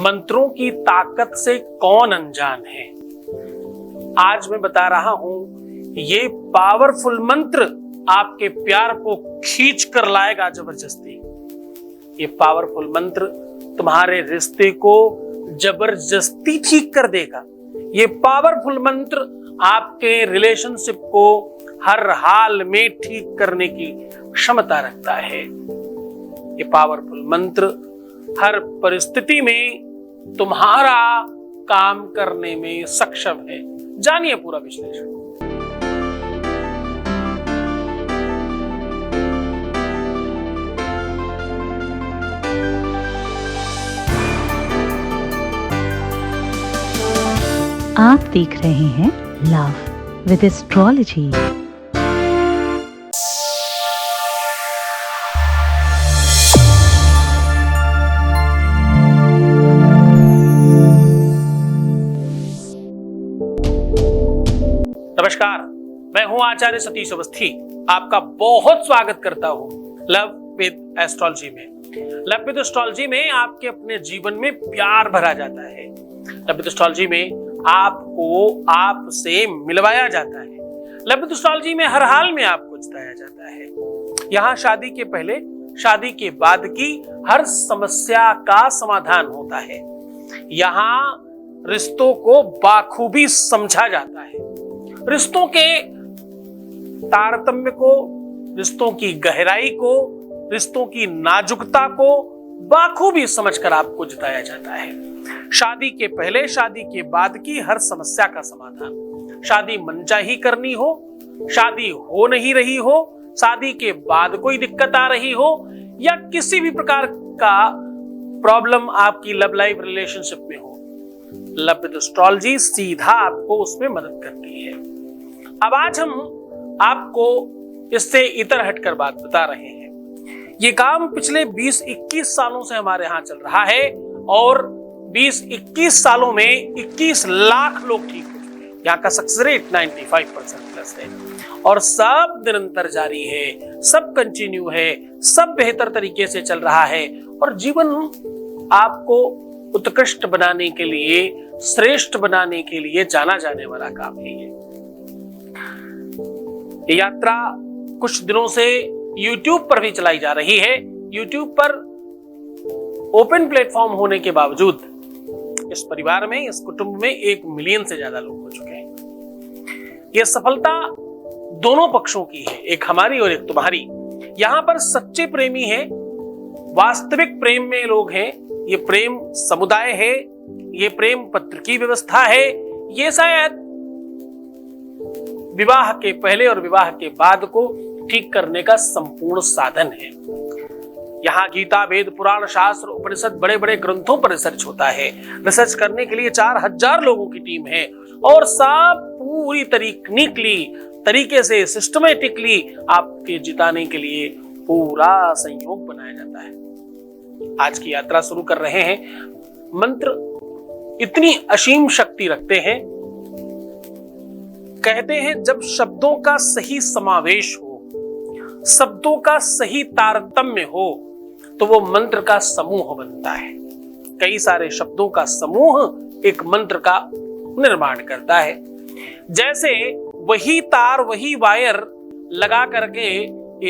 मंत्रों की ताकत से कौन अनजान है। आज मैं बता रहा हूं, ये पावरफुल मंत्र आपके प्यार को खींच कर लाएगा जबरदस्ती। ये पावरफुल मंत्र तुम्हारे रिश्ते को जबरदस्ती ठीक कर देगा। ये पावरफुल मंत्र आपके रिलेशनशिप को हर हाल में ठीक करने की क्षमता रखता है। ये पावरफुल मंत्र हर परिस्थिति में तुम्हारा काम करने में सक्षम है। जानिए पूरा विश्लेषण। आप देख रहे हैं लव विद एस्ट्रोलॉजी। नमस्कार, मैं हूं आचार्य सतीश अवस्थी। आपका बहुत स्वागत करता हूं लव विद एस्ट्रोलॉजी में। लव विद एस्ट्रोलॉजी में आपके अपने जीवन में प्यार भरा जाता है। लव विद एस्ट्रोलॉजी में आपको आपसे मिलवाया जाता है। लव विद एस्ट्रोलॉजी में हर हाल में आपको जिताया जाता है। यहाँ शादी के पहले, शादी के बाद की हर समस्या का समाधान होता है। यहाँ रिश्तों को बाखूबी समझा जाता है। रिश्तों के तारतम्य को, रिश्तों की गहराई को, रिश्तों की नाजुकता को बाखूबी समझकर आपको जिताया जाता है। शादी के पहले, शादी के बाद की हर समस्या का समाधान। शादी मनचाही करनी हो, शादी हो नहीं रही हो, शादी के बाद कोई दिक्कत आ रही हो, या किसी भी प्रकार का प्रॉब्लम आपकी लव लाइफ रिलेशनशिप में हो, लव विद एस्ट्रोलॉजी सीधा आपको उसमें मदद करती है। अब आज हम आपको इससे इतर हटकर बात बता रहे हैं। ये काम पिछले 20-21 सालों से हमारे यहाँ चल रहा है और 20-21 सालों में 21 लाख लोग ठीक हो चुके हैं। यहाँ का सक्सेस रेट 95% प्लस है और सब निरंतर जारी है, सब कंटिन्यू है, सब बेहतर तरीके से चल रहा है और जीवन आपको उत्कृष्ट बनाने के लिए, श्रेष्ठ बनाने के लिए जाना जाने वाला काम है। ये यात्रा कुछ दिनों से YouTube पर भी चलाई जा रही है। YouTube पर ओपन प्लेटफॉर्म होने के बावजूद इस परिवार में, इस कुटुंब में 1 मिलियन से ज्यादा लोग हो चुके हैं। यह सफलता दोनों पक्षों की है, एक हमारी और एक तुम्हारी। यहां पर सच्चे प्रेमी हैं, वास्तविक प्रेम में लोग हैं। ये प्रेम समुदाय है, ये प्रेम पत्र की व्यवस्था है, ये शायद विवाह के पहले और विवाह के बाद को ठीक करने का संपूर्ण साधन है। यहाँ गीता, वेद, पुराण, शास्त्र, उपनिषद, बड़े बड़े ग्रंथों पर रिसर्च होता है। रिसर्च करने के लिए 4000 लोगों की टीम है और सब पूरी तरीके से सिस्टमेटिकली आपके जिताने के लिए पूरा संयोग बनाया जाता है। आज की यात्रा शुरू कर रहे हैं। मंत्र इतनी असीम शक्ति रखते हैं, कहते हैं जब शब्दों का सही समावेश हो, शब्दों का सही तारतम्य हो, तो वो मंत्र का समूह बनता है। कई सारे शब्दों का समूह एक मंत्र का निर्माण करता है। जैसे वही तार, वही वायर लगा करके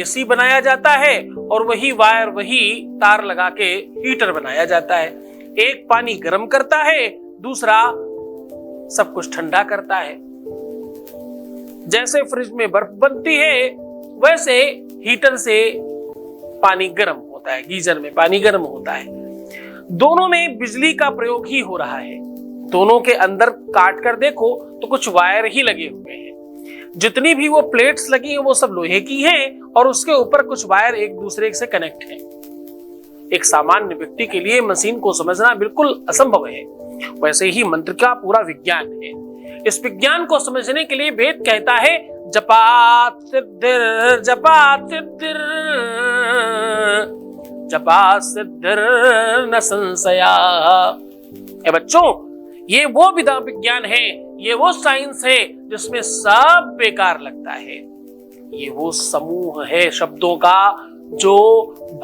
एसी बनाया जाता है और वही वायर, वही तार लगा के हीटर बनाया जाता है। एक पानी गर्म करता है, दूसरा सब कुछ ठंडा करता है। जैसे फ्रिज में बर्फ बनती है, वैसे हीटर से पानी गर्म होता है, गीजर में पानी गर्म होता है। दोनों में बिजली का प्रयोग ही हो रहा है। दोनों के अंदर काट कर देखो तो कुछ वायर ही लगे हुए हैं। जितनी भी वो प्लेट्स लगी हैं वो सब लोहे की हैं और उसके ऊपर कुछ वायर एक दूसरे से कनेक्ट हैं। एक सामान्य व्यक्ति के लिए मशीन को समझना बिल्कुल असंभव है, वैसे ही मंत्र का पूरा विज्ञान है। इस विज्ञान को समझने के लिए वेद कहता है जपात सिद्धिर, जपात सिद्धिर, जपात सिद्धिर न संशया। बच्चों, ये वो विज्ञान है, ये वो साइंस है जिसमें सब बेकार लगता है। ये वो समूह है शब्दों का जो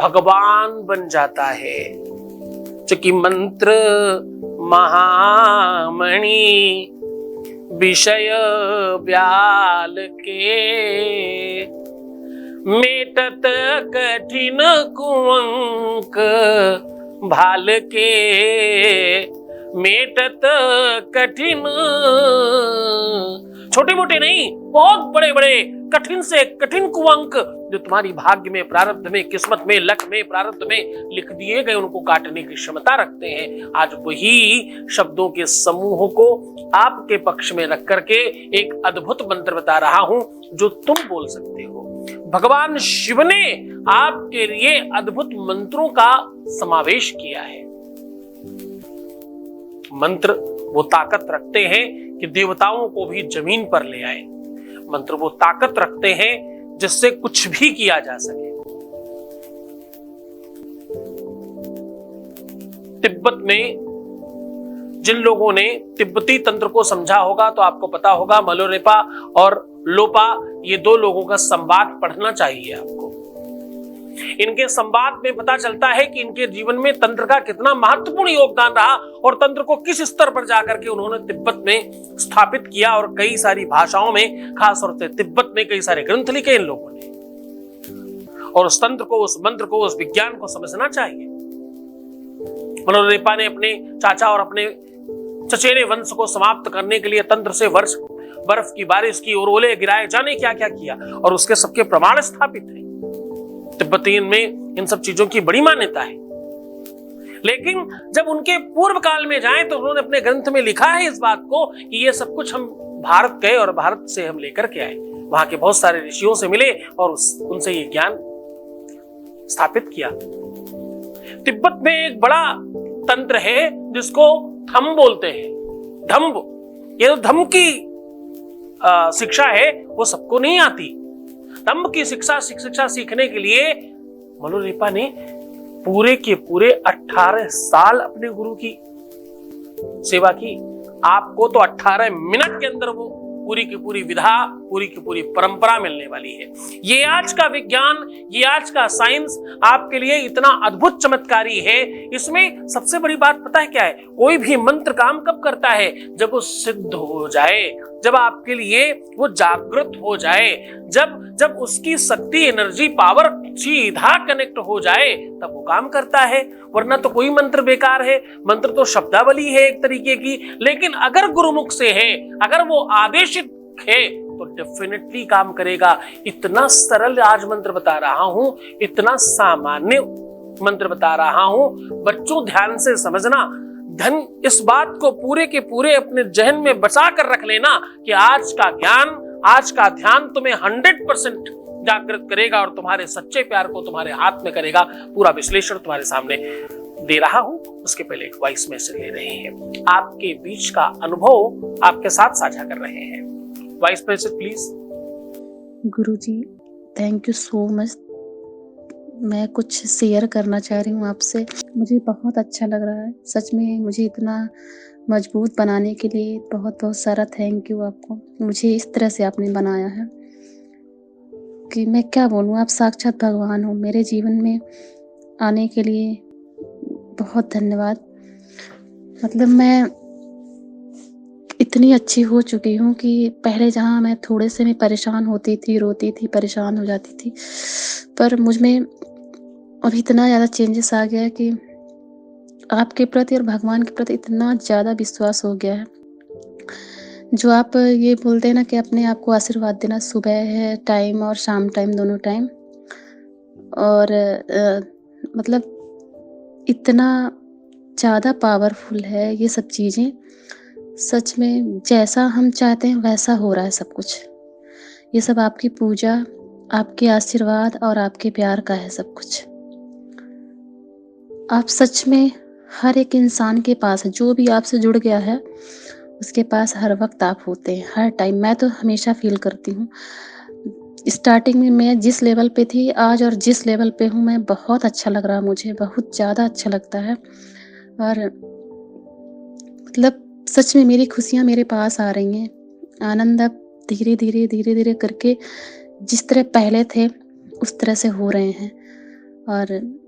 भगवान बन जाता है। चूंकि मंत्र महामणि विषय ब्याल के, मेटत कठिन कुअंक भाल के, मेटत कठिन, छोटे मोटे नहीं, बहुत बड़े बड़े कठिन से कठिन कुअंक जो तुम्हारी भाग्य में, प्रारब्ध में, किस्मत में, लक में, प्रारब्ध में लिख दिए गए, उनको काटने की क्षमता रखते हैं। आज वही शब्दों के समूह को आपके पक्ष में रख करके एक अद्भुत मंत्र बता रहा हूं जो तुम बोल सकते हो। भगवान शिव ने आपके लिए अद्भुत मंत्रों का समावेश किया है। मंत्र वो ताकत रखते हैं कि देवताओं को भी जमीन पर ले आए। मंत्र वो ताकत रखते हैं जिससे कुछ भी किया जा सके। तिब्बत में जिन लोगों ने तिब्बती तंत्र को समझा होगा तो आपको पता होगा, मलोरेपा और लोपा, ये दो लोगों का संवाद पढ़ना चाहिए आपको। इनके संवाद में पता चलता है कि इनके जीवन में तंत्र का कितना महत्वपूर्ण योगदान रहा और तंत्र को किस स्तर पर जाकर के उन्होंने तिब्बत में स्थापित किया और कई सारी भाषाओं में, खास तौर से तिब्बत में कई सारे ग्रंथ लिखे इन लोगों ने। और उस तंत्र को, उस मंत्र को, उस विज्ञान को समझना चाहिए। मलोरेपा ने अपने चाचा और अपने चचेरे वंश को समाप्त करने के लिए तंत्र से वर्ष बर्फ की बारिश की और ओले गिराए, जाने क्या क्या किया, और उसके सबके प्रमाण स्थापित हैं। तिब्बतियन में इन सब चीजों की बड़ी मान्यता है। लेकिन जब उनके पूर्व काल में जाएं तो उन्होंने अपने ग्रंथ में लिखा है इस बात को कि ये सब कुछ हम भारत गए और भारत से हम लेकर के आए, वहां के बहुत सारे ऋषियों से मिले और उनसे ये ज्ञान स्थापित किया। तिब्बत में एक बड़ा तंत्र है जिसको थम बोलते हैं। धम्ब, ये धम्ब की शिक्षा है, वो सबको नहीं आती। धम्ब की शिक्षा सीखने के लिए मलोरेपा ने पूरे के पूरे 18 साल अपने गुरु की सेवा की। आपको तो 18 मिनट के अंदर वो पूरी की पूरी विधा, पूरी की पूरी परंपरा मिलने वाली है। ये आज का विज्ञान, ये आज का साइंस आपके लिए इतना अद्भुत चमत्कारी है। इसमें सबसे बड़ी बात पता है क्या है? कोई भी मंत्र काम कब करता है? जब वो सिद्ध हो जाए, जब आपके लिए वो जागृत हो जाए, जब उसकी शक्ति, एनर्जी, पावर सीधा कनेक्ट हो जाए, तब वो काम करता है। वरना तो कोई मंत्र बेकार है। मंत्र तो शब्दावली है एक तरीके की, लेकिन अगर गुरुमुख से है, अगर वो आदेशित है तो डेफिनेटली काम करेगा। इतना सरल आज मंत्र बता रहा हूं, इतना सामान्य मंत्र बता रहा हूं, बच्चों ध्यान से समझना। धन इस बात को पूरे के पूरे अपने जहन में बचा कर रख लेना कि आज का ज्ञान, आज का ध्यान तुम्हें 100% जागृत करेगा और तुम्हारे सच्चे प्यार को तुम्हारे हाथ में करेगा। पूरा विश्लेषण तुम्हारे सामने दे रहा हूं, उसके पहले एक वॉइस मैसेज ले रहे हैं। आपके बीच का अनुभव आपके साथ साझा कर रहे हैं। Voice message please. Guruji, thank you so much. मैं कुछ शेयर करना चाह रही हूँ आपसे। मुझे बहुत अच्छा लग रहा है, सच में। मुझे इतना मजबूत बनाने के लिए बहुत बहुत सारा थैंक यू आपको। मुझे इस तरह से आपने बनाया है कि मैं क्या बोलूँ। आप साक्षात भगवान हो। मेरे जीवन में आने के लिए बहुत धन्यवाद। मतलब मैं इतनी अच्छी हो चुकी हूँ कि पहले जहाँ मैं थोड़े से में परेशान होती थी, रोती थी, परेशान हो जाती थी, पर मुझ में अभी इतना ज़्यादा चेंजेस आ गया है कि आपके प्रति और भगवान के प्रति इतना ज़्यादा विश्वास हो गया है। जो आप ये बोलते हैं ना कि अपने आप को आशीर्वाद देना, सुबह है टाइम और शाम टाइम, दोनों टाइम, और मतलब इतना ज़्यादा पावरफुल है ये सब चीज़ें। सच में जैसा हम चाहते हैं वैसा हो रहा है सब कुछ। ये सब आपकी पूजा, आपके आशीर्वाद और आपके प्यार का है सब कुछ। आप सच में हर एक इंसान के पास है, जो भी आपसे जुड़ गया है उसके पास हर वक्त आप होते हैं, हर टाइम। मैं तो हमेशा फील करती हूँ। स्टार्टिंग में मैं जिस लेवल पे थी आज और जिस लेवल पे हूँ, मैं बहुत अच्छा लग रहा है मुझे, बहुत ज़्यादा अच्छा लगता है। और मतलब सच में मेरी खुशियाँ मेरे पास आ रही हैं। आनंद अब धीरे धीरे धीरे धीरे करके जिस तरह पहले थे उस तरह से हो रहे हैं। और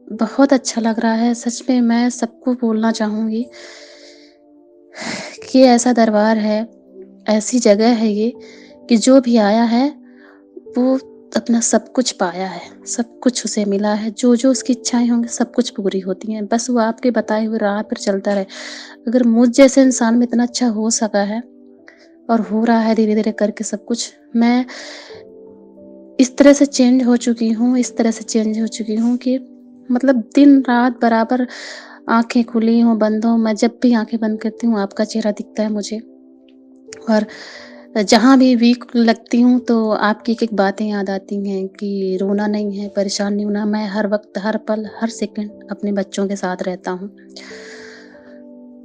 बहुत अच्छा लग रहा है। सच में मैं सबको बोलना चाहूँगी कि ऐसा दरबार है, ऐसी जगह है ये कि जो भी आया है वो अपना सब कुछ पाया है, सब कुछ उसे मिला है। जो-जो उसकी इच्छाएँ होंगी सब कुछ पूरी होती हैं। बस वो आपके बताए हुए राह पर चलता रहे। अगर मुझ जैसे इंसान में इतना अच्छा हो सका है और हो रहा है धीरे-धीरे करके सब कुछ, मैं इस तरह से चेंज हो चुकी हूँ, इस तरह से चेंज हो चुकी हूँ कि मतलब दिन-रात बराबर आँखें खुली हों, बंद हों, मैं जब भी आँखें बंद करती हूँ, आपका चेहरा दिखता है मुझे। और जहाँ भी वीक लगती हूँ, तो आपकी एक-एक बातें याद आती हैं कि रोना नहीं है, परेशान नहीं होना। मैं हर वक़्त, हर पल, हर सेकंड अपने बच्चों के साथ रहता हूँ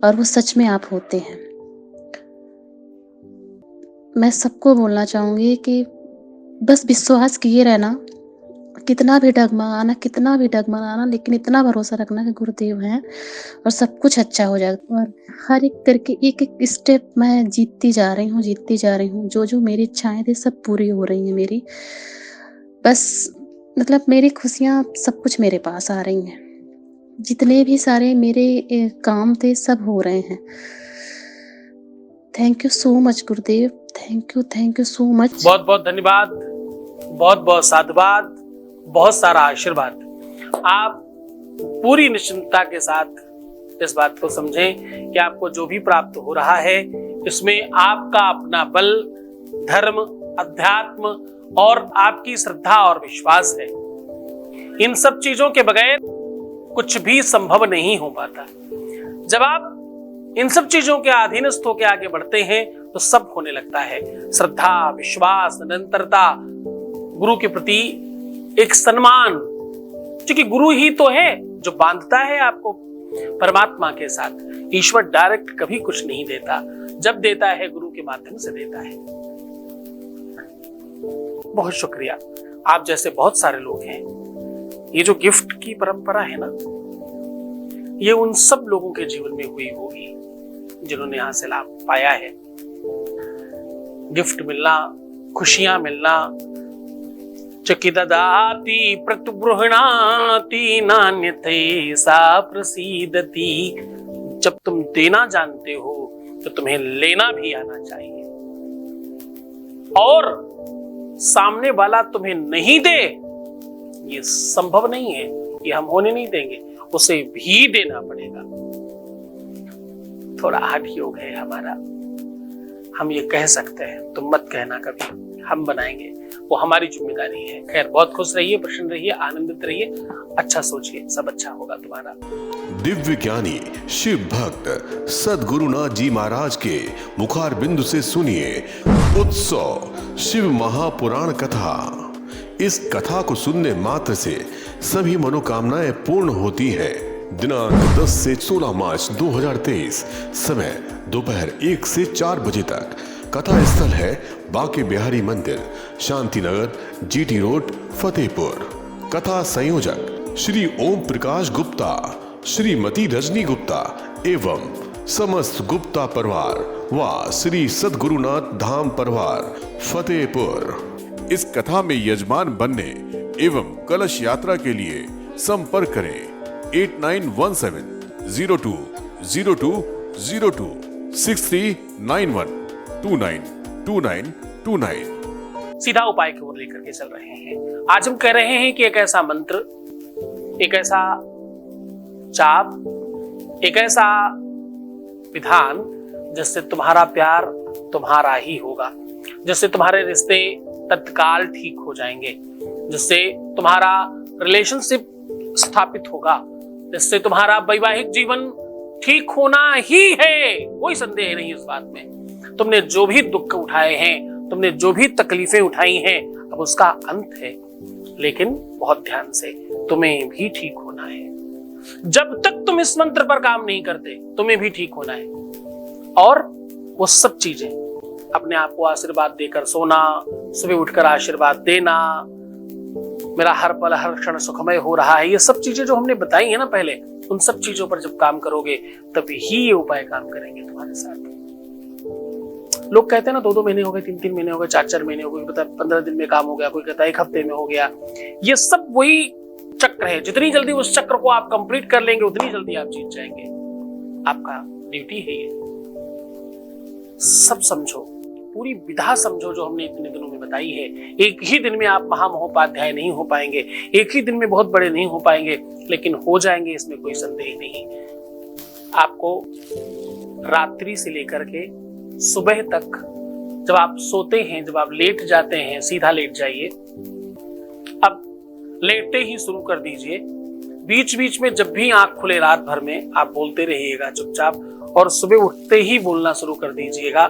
और वो सच में आप होते हैं। मैं सबको बोलना चाहूँगी कि बस विश्वास किए रहना, कितना भी डगमगाना, लेकिन इतना भरोसा रखना कि गुरुदेव हैं और सब कुछ अच्छा हो जाएगा। और हर एक करके एक-एक स्टेप मैं जीतती जा रही हूँ। जो-जो मेरी इच्छाएँ थी सब पूरी हो रही हैं मेरी। बस मतलब मेरी खुशियाँ सब कुछ मेरे पास आ रही हैं। जितने भी सारे मेरे काम थे सब हो रहे हैं। Thank you so much Gurudev. Thank you so much. बहुत बहुत धन्यवाद, बहुत बहुत साधुवाद, बहुत सारा आशीर्वाद। आप पूरी निश्चिंतता के साथ इस बात को समझें कि आपको जो भी प्राप्त हो रहा है इसमें आपका अपना बल, धर्म, अध्यात्म और आपकी श्रद्धा और विश्वास है। इन सब चीजों के बगैर कुछ भी संभव नहीं हो पाता। जब आप इन सब चीजों के अधीनस्थ होकर आगे बढ़ते हैं तो सब होने लगता है। श्रद्धा, विश्वास, निरंतरता, गुरु के प्रति एक सम्मान, क्योंकि गुरु ही तो है जो बांधता है आपको परमात्मा के साथ। ईश्वर डायरेक्ट कभी कुछ नहीं देता, जब देता है गुरु के माध्यम से देता है। बहुत शुक्रिया। आप जैसे बहुत सारे लोग हैं। ये जो गिफ्ट की परंपरा है ना, ये उन सब लोगों के जीवन में हुई होगी जिन्होंने यहां से लाभ पाया है। गिफ्ट मिलना, खुशियां मिलना, चकिददाति प्रतिगृह्णाति नान्यते सा प्रसीदति। जब तुम देना जानते हो तो तुम्हें लेना भी आना चाहिए, और सामने वाला तुम्हें नहीं दे ये संभव नहीं है, ये हम होने नहीं देंगे, उसे भी देना पड़ेगा। थोड़ा हठ योग है हमारा, हम ये कह सकते हैं, तुम मत कहना कभी, हम बनाएंगे, वो हमारी जिम्मेदारी है। खैर, बहुत खुश रहिए, प्रसन्न रहिए, आनंदित रहिए, अच्छा सोचिए, सब अच्छा होगा तुम्हारा। दिव्य ज्ञानी शिव भक्त सद्गुरुनाथ जी महाराज के मुखार बिंदु से सुनिए उत्सव शिव महापुराण कथा। इस कथा को सुनने मात्र से सभी मनोकामनाएं पूर्ण होती हैं। दिनांक 10 से 16 मार्च 2023, समय दोपहर 1 से 4 बजे तक। कथा स्थल है बांके बिहारी मंदिर, शांतिनगर, जीटी रोड, फतेहपुर। कथा संयोजक श्री ओम प्रकाश गुप्ता, श्रीमती रजनी गुप्ता एवं समस्त गुप्ता परिवार व श्री सद्गुरुनाथ धाम परिवार फतेहपुर। इस कथा में यजमान बनने एवं कलश यात्रा के लिए संपर्क करें 8917020202 6391292929। सीधा उपाय की ओर लेकर के चल रहे हैं। आज हम कह रहे हैं कि एक ऐसा मंत्र, एक ऐसा जाप, एक ऐसा विधान जिससे तुम्हारा प्यार तुम्हारा ही होगा, जिससे तुम्हारे रिश्ते तत्काल ठीक हो जाएंगे, जिससे तुम्हारा रिलेशनशिप स्थापित होगा, जिससे तुम्हारा वैवाहिक जीवन ठीक होना ही है, कोई संदेह नहीं इस बात में। तुमने जो भी दुख उठाए हैं, तुमने जो भी तकलीफें उठाई हैं, अब उसका अंत है, लेकिन बहुत ध्यान से, तुम्हें भी ठीक होना है। जब तक तुम इस मंत्र पर काम नहीं करते, तुम्हें भी ठीक होना है। और वो सब चीजें, अपने आप को आशीर्वाद देकर सोना, सुबह उठकर आशीर्वाद देना, मेरा हर पल हर क्षण सुखमय हो रहा है, ये सब चीजें जो हमने बताई है ना पहले, उन सब चीजों पर जब काम करोगे तभी ही ये उपाय काम करेंगे तुम्हारे साथ। लोग कहते हैं ना 2-2 महीने हो गए, 3-3 महीने हो गए, 4-4 महीने हो गए, 15 दिन में काम हो गया, कोई कहता है 1 हफ्ते में हो गया। ये सब वही चक्र है, जितनी जल्दी उस चक्र को आप कंप्लीट कर लेंगे उतनी जल्दी आप जीत जाएंगे। आपका ड्यूटी है ये। सब समझो, पूरी विधा समझो जो हमने इतने दिनों में बताई है। एक ही दिन में आप महामहोपाध्याय नहीं हो पाएंगे, एक ही दिन में बहुत बड़े नहीं हो पाएंगे, लेकिन हो जाएंगे, इसमें कोई संदेह नहीं। आपको रात्रि से लेकर के सुबह तक, जब आप सोते हैं, जब आप लेट जाते हैं, सीधा लेट जाइए। अब लेटते ही शुरू कर दीजिए। बीच बीच में जब भी आंख खुले रात भर में आप बोलते रहिएगा चुपचाप, और सुबह उठते ही बोलना शुरू कर दीजिएगा।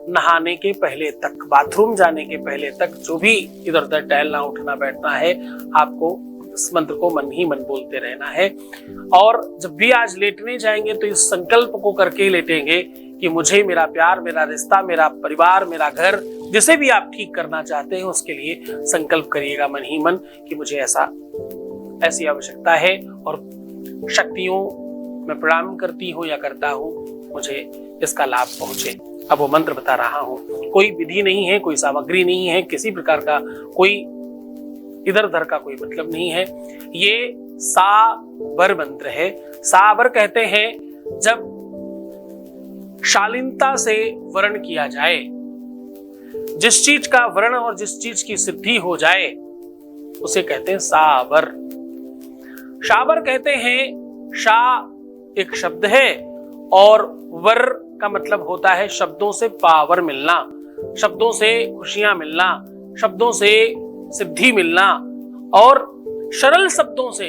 नहाने के पहले तक, बाथरूम जाने के पहले तक, जो भी इधर उधर टहलना उठना बैठना है, आपको इस मंत्र को मन ही मन बोलते रहना है। और जब भी आज लेटने जाएंगे तो इस संकल्प को करके लेटेंगे कि मुझे मेरा प्यार, मेरा रिश्ता, मेरा परिवार, मेरा घर, जिसे भी आप ठीक करना चाहते हैं उसके लिए संकल्प करिएगा मन ही मन कि मुझे ऐसी आवश्यकता है और शक्तियों में प्रणाम करती हूँ या करता हूँ, मुझे इसका लाभ पहुंचे। अब वो मंत्र बता रहा हूं। कोई विधि नहीं है, कोई सामग्री नहीं है, किसी प्रकार का कोई इधर उधर का कोई मतलब नहीं है। ये साबर मंत्र है। साबर कहते हैं जब शालीनता से वर्ण किया जाए, जिस चीज का वर्ण और जिस चीज की सिद्धि हो जाए उसे कहते हैं साबर। शाबर कहते हैं, शा एक शब्द है और वर का मतलब होता है शब्दों से पावर मिलना, शब्दों से खुशियां मिलना, शब्दों से सिद्धि मिलना और सरल शब्दों से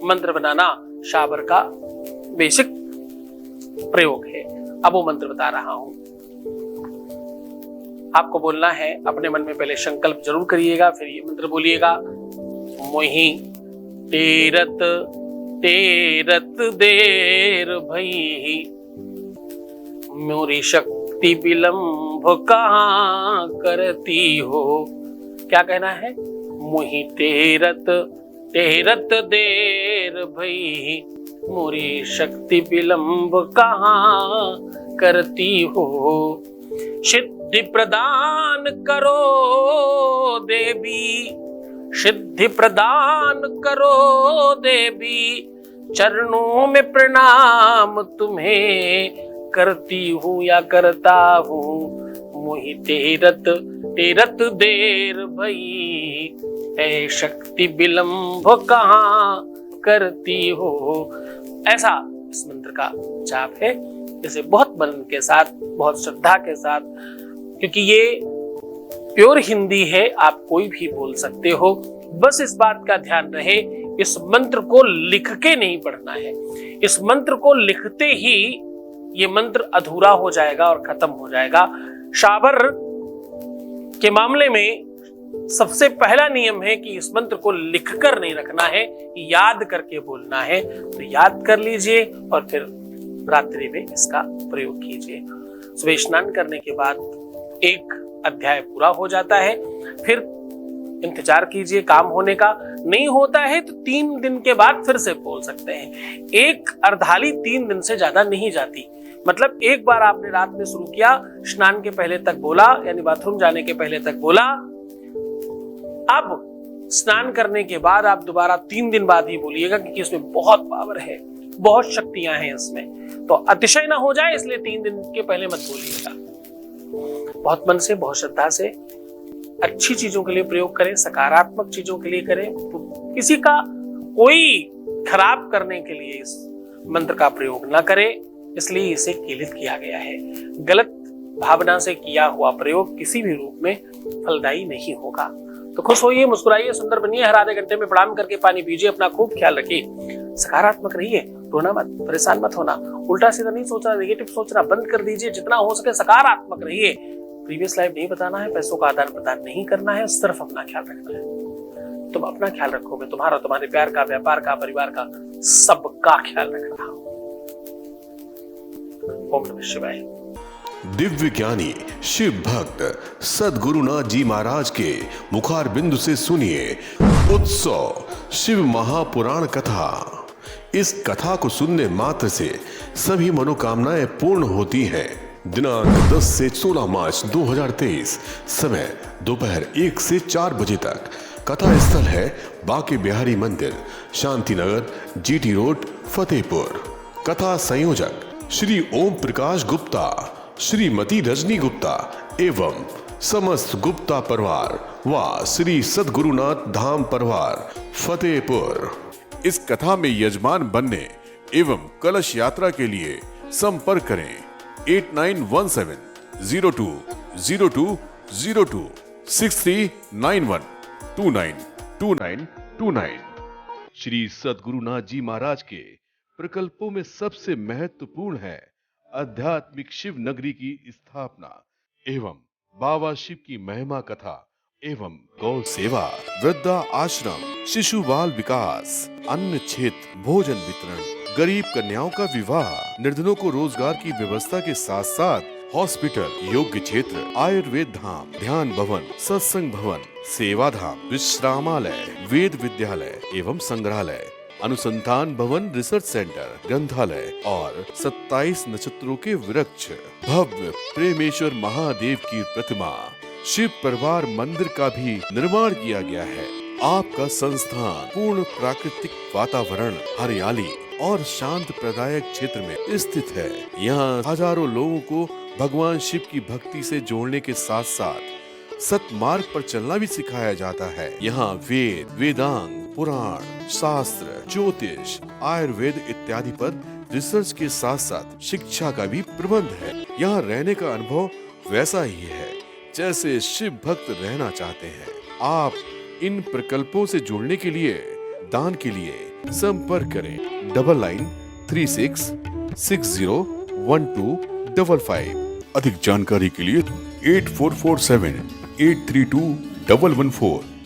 मंत्र बनाना शाबर का बेसिक प्रयोग है। अब वो मंत्र बता रहा हूं, आपको बोलना है। अपने मन में पहले संकल्प जरूर करिएगा, फिर ये मंत्र बोलिएगा। मोहि तेरत तेरत देर भई, मोरी शक्ति विलंब कहाँ करती हो। क्या कहना है? मोहि तेरत तेरत देर भई, मोरी शक्ति विलंब कहाँ करती हो। सिद्धि प्रदान करो देवी, सिद्धि प्रदान करो देवी, चरणों में प्रणाम तुम्हें करती हूँ या करता हूँ। मोहि तेरत तेरत देर भई, ऐ शक्ति विलंब कहाँ करती हो। ऐसा इस मंत्र का जाप है। इसे बहुत मन के साथ, बहुत श्रद्धा के साथ, क्योंकि ये प्योर हिंदी है, आप कोई भी बोल सकते हो। बस इस बात का ध्यान रहे, इस मंत्र को लिख के नहीं पढ़ना है। इस मंत्र को लिखते ही ये मंत्र अधूरा हो जाएगा और खत्म हो जाएगा। शाबर के मामले में सबसे पहला नियम है कि इस मंत्र को लिखकर नहीं रखना है, याद करके बोलना है। तो याद कर लीजिए और फिर रात्रि में इसका प्रयोग कीजिए। सुबह स्नान करने के बाद एक अध्याय पूरा हो जाता है, फिर इंतजार कीजिए काम होने का। नहीं होता है तो 3 दिन के बाद फिर से बोल सकते हैं। एक अर्धाली 3 दिन से ज्यादा नहीं जाती। मतलब एक बार आपने रात में शुरू किया, स्नान के पहले तक बोला, यानी बाथरूम जाने के पहले तक बोला। अब स्नान करने के बाद आप दोबारा 3 दिन बाद ही बोलिएगा, क्योंकि इसमें बहुत पावर है, बहुत शक्तियां हैं इसमें। तो अतिशय ना हो जाए, इसलिए 3 दिन के पहले मत बोलिएगा। बहुत मन से, बहुत श्रद्धा से अच्छी चीजों के लिए प्रयोग करें, सकारात्मक चीजों के लिए करें। तो किसी का कोई खराब करने के लिए इस मंत्र का प्रयोग ना करें, इसलिए इसे कीलित किया गया है। गलत भावना से किया हुआ प्रयोग किसी भी रूप में फलदायी नहीं होगा। तो खुश होइए, मुस्कुराइए, सुंदर बनिए। हर आधे घंटे में प्रणाम करके पानी पीजिए। अपना खूब ख्याल रखिए, सकारात्मक रहिए, रोना मत, परेशान मत होना, उल्टा सीधा नहीं सोचना, नेगेटिव सोचना बंद कर दीजिए। जितना हो सके सकारात्मक रहिए। प्रीवियस लाइफ नहीं बताना है, पैसों का आदान प्रदान नहीं करना है, सिर्फ अपना ख्याल रखना है। तुम अपना ख्याल रखो, मैं तुम्हारा, तुम्हारे प्यार का, व्यापार का, परिवार का, सबका ख्याल रख रहा हूं। ओम नमः शिवाय। दिव्य ज्ञानी शिव भक्त सद्गुरुनाथ जी महाराज के मुखार बिंदु से सुनिए उत्सव शिव महापुराण कथा। इस कथा को सुनने मात्र से सभी मनोकामनाएं पूर्ण होती हैं। दिनांक 10 से 16 मार्च 2023, समय दोपहर 1 से 4 बजे तक। कथा स्थल है बाके बिहारी मंदिर, शांति नगर, जीटी रोड, फतेहपुर। कथा संयोजक श्री ओम प्रकाश गुप्ता, श्रीमती रजनी गुप्ता एवं समस्त गुप्ता परिवार व श्री सद्गुरुनाथ धाम परिवार फतेहपुर। इस कथा में यजमान बनने एवं कलश यात्रा के लिए संपर्क करें 8917020202 6391292929। श्री सद्गुरुनाथ जी महाराज के प्रकल्पों में सबसे महत्वपूर्ण है आध्यात्मिक शिव नगरी की स्थापना एवं बाबा शिव की महिमा कथा एवं गौ सेवा, वृद्धा आश्रम, शिशु बाल विकास, अन्न क्षेत्र, भोजन वितरण, गरीब कन्याओं का विवाह, निर्धनों को रोजगार की व्यवस्था के साथ साथ हॉस्पिटल, योग्य क्षेत्र, आयुर्वेद धाम, ध्यान भवन, सत्संग भवन, सेवा धाम, विश्रामालय, वेद विद्यालय एवं संग्रहालय, अनुसंधान भवन, रिसर्च सेंटर, ग्रंथालय और 27 नक्षत्रों के वृक्ष, भव्य प्रेमेश्वर महादेव की प्रतिमा, शिव परिवार मंदिर का भी निर्माण किया गया है। आपका संस्थान पूर्ण प्राकृतिक वातावरण, हरियाली और शांत प्रदायक क्षेत्र में स्थित है। यहाँ हजारों लोगों को भगवान शिव की भक्ति से जोड़ने के साथ साथ सतमार्ग पर चलना भी सिखाया जाता है। यहाँ वेद, वेदांग, पुराण, शास्त्र, ज्योतिष, आयुर्वेद इत्यादि पर रिसर्च के साथ साथ शिक्षा का भी प्रबंध है। यहाँ रहने का अनुभव वैसा ही है जैसे शिव भक्त रहना चाहते हैं। आप इन प्रकल्पों से जुड़ने के लिए, दान के लिए संपर्क करें 9936601255। अधिक जानकारी के लिए 8447832114।